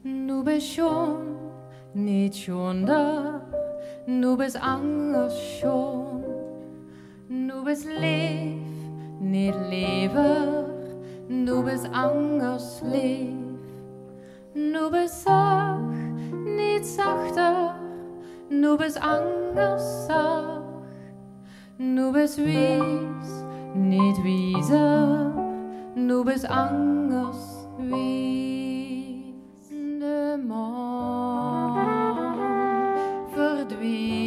Nu bist schon nicht schon da, nu bist anders schon. Nu bist leef, niet lever, nu bist anders leef. Nu bist sag, niet zachter, nu bist anders sag. Nu bist wies, niet wieser, nu bist anders wies. De maan verdwijnt.